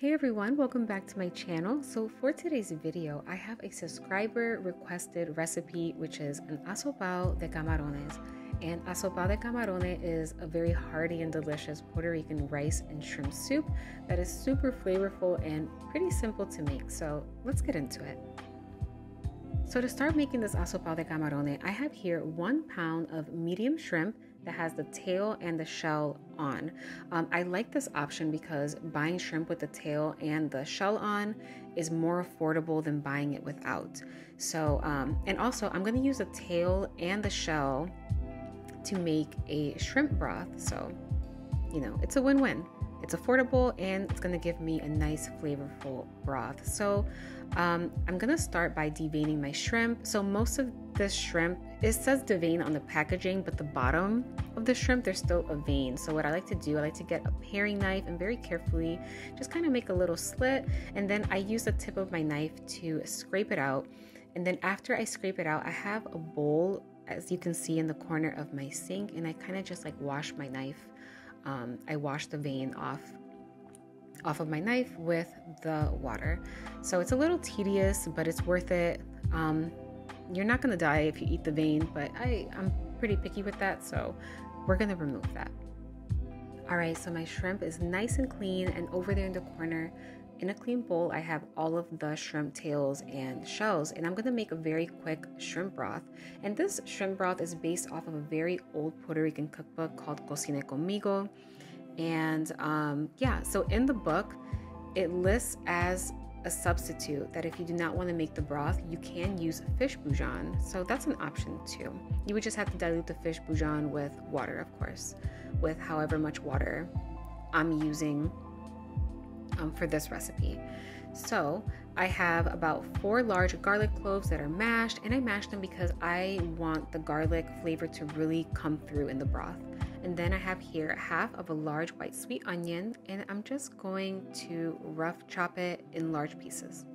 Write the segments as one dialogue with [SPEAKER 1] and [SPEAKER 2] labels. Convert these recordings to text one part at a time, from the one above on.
[SPEAKER 1] Hey everyone, welcome back to my channel. So for today's video, I have a subscriber requested recipe, which is an asopao de camarones. And asopao de camarones is a very hearty and delicious Puerto Rican rice and shrimp soup that is super flavorful and pretty simple to make. So let's get into it. So to start making this asopao de camarones, I have here 1 pound of medium shrimp that has the tail and the shell on. I like this option because buying shrimp with the tail and the shell on is more affordable than buying it without. So, and also I'm gonna use the tail and the shell to make a shrimp broth. So, you know, it's a win-win. It's affordable and it's gonna give me a nice flavorful broth. So I'm gonna start by deveining my shrimp. So most of this shrimp, it says devein on the packaging, but the bottom of the shrimp, there's still a vein. So what I like to do, I like to get a paring knife and very carefully just kind of make a little slit. And then I use the tip of my knife to scrape it out. And then after I scrape it out, I have a bowl, as you can see in the corner of my sink, and I kind of just like wash my knife. I wash the vein off of my knife with the water. So it's a little tedious, but it's worth it. You're not gonna die if you eat the vein, but I'm pretty picky with that, so we're gonna remove that. All right, so my shrimp is nice and clean, and over there in the corner, in a clean bowl, I have all of the shrimp tails and shells, and I'm gonna make a very quick shrimp broth. And this shrimp broth is based off of a very old Puerto Rican cookbook called Cocine Conmigo. And yeah, so in the book, it lists as a substitute that if you do not want to make the broth, you can use fish bouillon. So that's an option too. You would just have to dilute the fish bouillon with water, of course, with however much water I'm using for this recipe. So I have about 4 large garlic cloves that are mashed, and I mash them because I want the garlic flavor to really come through in the broth. And then I have here half of a large white sweet onion, and I'm just going to rough chop it in large pieces.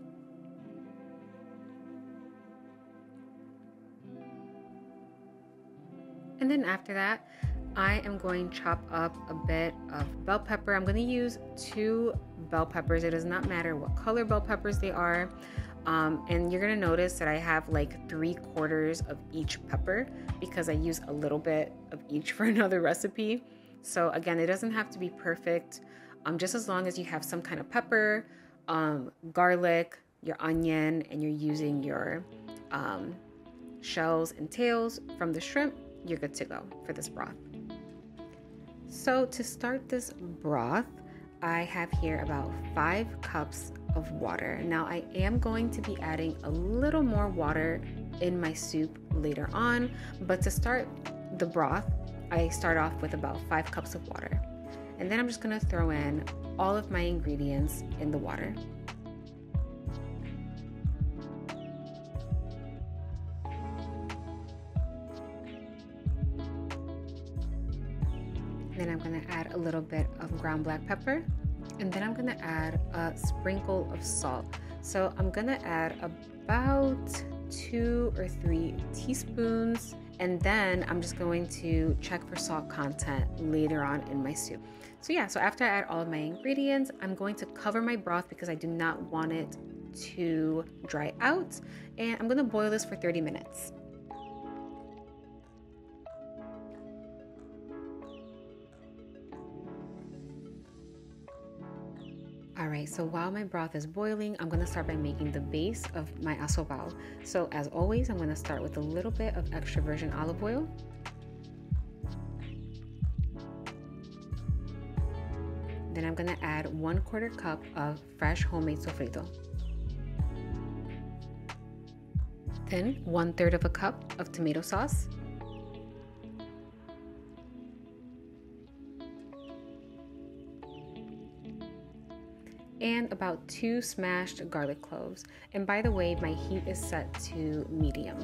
[SPEAKER 1] And then after that, I am going to chop up a bit of bell pepper. I'm going to use 2 bell peppers. It does not matter what color bell peppers they are. And you're gonna notice that I have like 3/4 of each pepper because I use a little bit of each for another recipe. So again, it doesn't have to be perfect. Just as long as you have some kind of pepper, garlic, your onion, and you're using your shells and tails from the shrimp, you're good to go for this broth. So to start this broth, I have here about 5 cups of water. Now I am going to be adding a little more water in my soup later on, but to start the broth, I start off with about 5 cups of water. And then I'm just gonna throw in all of my ingredients in the water. Then I'm gonna add a little bit of ground black pepper, and then I'm gonna add a sprinkle of salt. So I'm gonna add about 2 or 3 teaspoons, and then I'm just going to check for salt content later on in my soup. So yeah, so after I add all of my ingredients, I'm going to cover my broth because I do not want it to dry out, and I'm gonna boil this for 30 minutes. All right, so while my broth is boiling, I'm gonna start by making the base of my asopao. So as always, I'm gonna start with a little bit of extra virgin olive oil. Then I'm gonna add 1/4 cup of fresh homemade sofrito. Then 1/3 of a cup of tomato sauce. And about 2 smashed garlic cloves. And by the way, my heat is set to medium.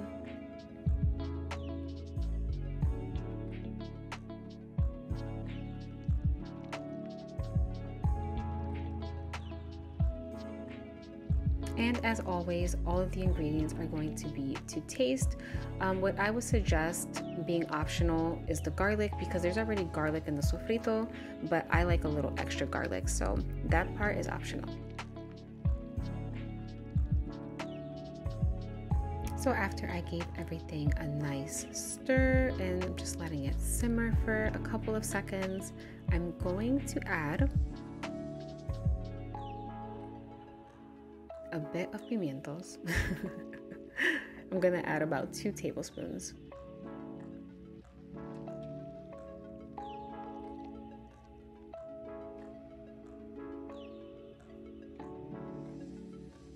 [SPEAKER 1] And as always, all of the ingredients are going to be to taste. What I would suggest being optional is the garlic, because there's already garlic in the sofrito, but I like a little extra garlic, so that part is optional. So after I gave everything a nice stir and I'm just letting it simmer for a couple of seconds, I'm going to add a bit of pimientos. I'm gonna add about 2 tablespoons.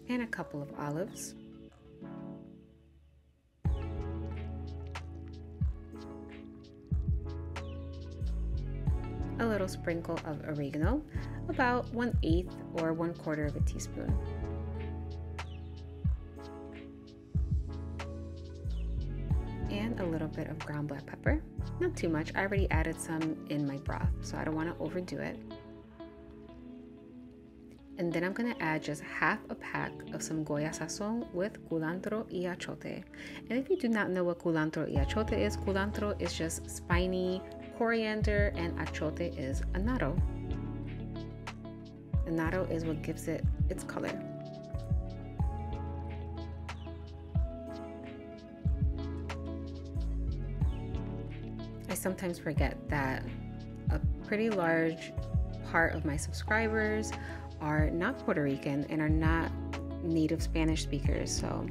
[SPEAKER 1] And a couple of olives. A little sprinkle of oregano, about 1/8 or 1/4 of a teaspoon. And a little bit of ground black pepper, not too much. I already added some in my broth, so I don't want to overdo it. And then I'm going to add just half a pack of some Goya sazón with culantro y achote. And if you do not know what culantro y achote is, culantro is just spiny coriander and achote is annatto. Annatto is what gives it its color. I sometimes forget that a pretty large part of my subscribers are not Puerto Rican and are not native Spanish speakers, so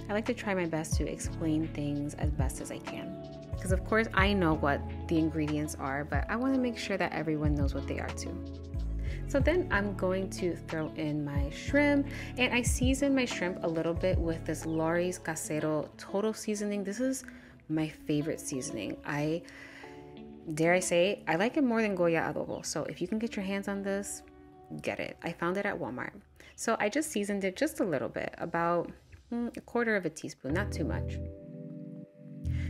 [SPEAKER 1] I like to try my best to explain things as best as I can. Because of course I know what the ingredients are, but I want to make sure that everyone knows what they are too. So then I'm going to throw in my shrimp, and I season my shrimp a little bit with this Lawry's Casero Total Seasoning. This is my favorite seasoning. Dare I say, I like it more than Goya adobo. So if you can get your hands on this, get it. I found it at Walmart. So I just seasoned it just a little bit, about 1/4 of a teaspoon, not too much.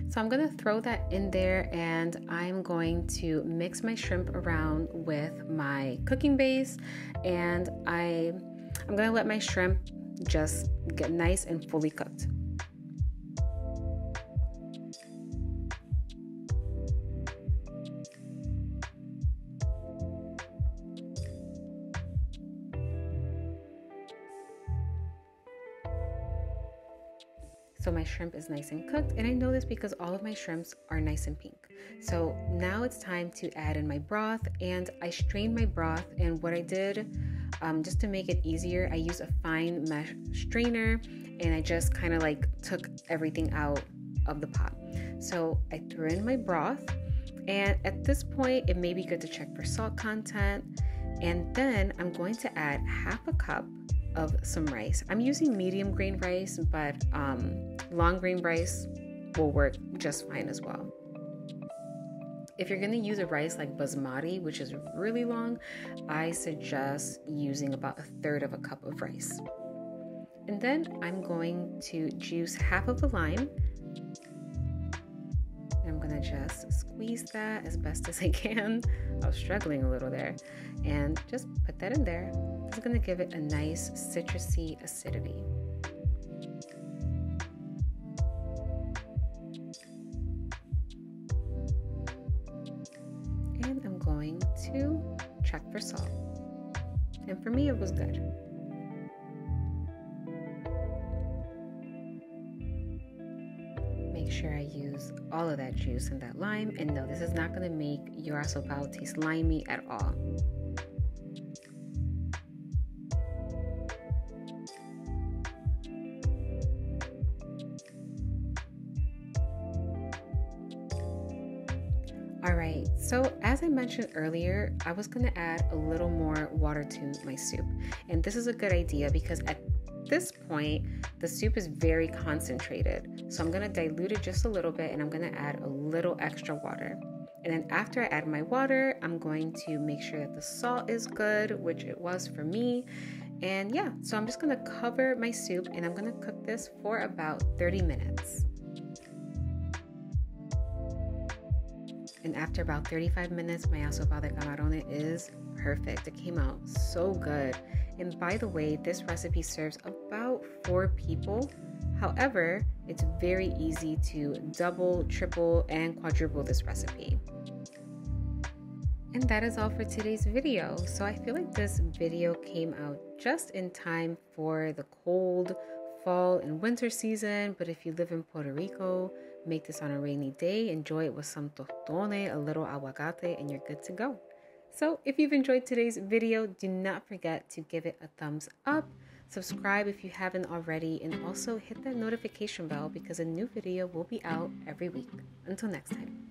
[SPEAKER 1] So I'm going to throw that in there, and I'm going to mix my shrimp around with my cooking base, and I'm going to let my shrimp just get nice and fully cooked. So my shrimp is nice and cooked, and I know this because all of my shrimps are nice and pink. So now it's time to add in my broth, and I strained my broth, and what I did, just to make it easier, I used a fine mesh strainer, and I just kind of like took everything out of the pot. So I threw in my broth, and at this point it may be good to check for salt content, and then I'm going to add half a cup of some rice. I'm using medium grain rice, but long grain rice will work just fine as well. If you're going to use a rice like basmati, which is really long, I suggest using about 1/3 of a cup of rice. And then I'm going to juice half of the lime. I'm going to just squeeze that as best as I can. I was struggling a little there. And just put that in there. It's going to give it a nice citrusy acidity. And I'm going to check for salt. And for me, it was good. Make sure I use all of that juice and that lime. And no, this is not going to make your asopao taste limey at all. Alright, so as I mentioned earlier, I was going to add a little more water to my soup. And this is a good idea because at this point, the soup is very concentrated. So I'm going to dilute it just a little bit, and I'm going to add a little extra water. And then after I add my water, I'm going to make sure that the salt is good, which it was for me. And yeah, so I'm just going to cover my soup, and I'm going to cook this for about 30 minutes. And after about 35 minutes, my asopao de camarones is perfect. It came out so good. And by the way, this recipe serves about 4 people. However, it's very easy to double, triple, and quadruple this recipe. And that is all for today's video. So I feel like this video came out just in time for the cold fall and winter season. But if you live in Puerto Rico, make this on a rainy day, enjoy it with some tostone, a little aguacate, and you're good to go. So if you've enjoyed today's video, do not forget to give it a thumbs up, subscribe if you haven't already, and also hit that notification bell because a new video will be out every week. Until next time.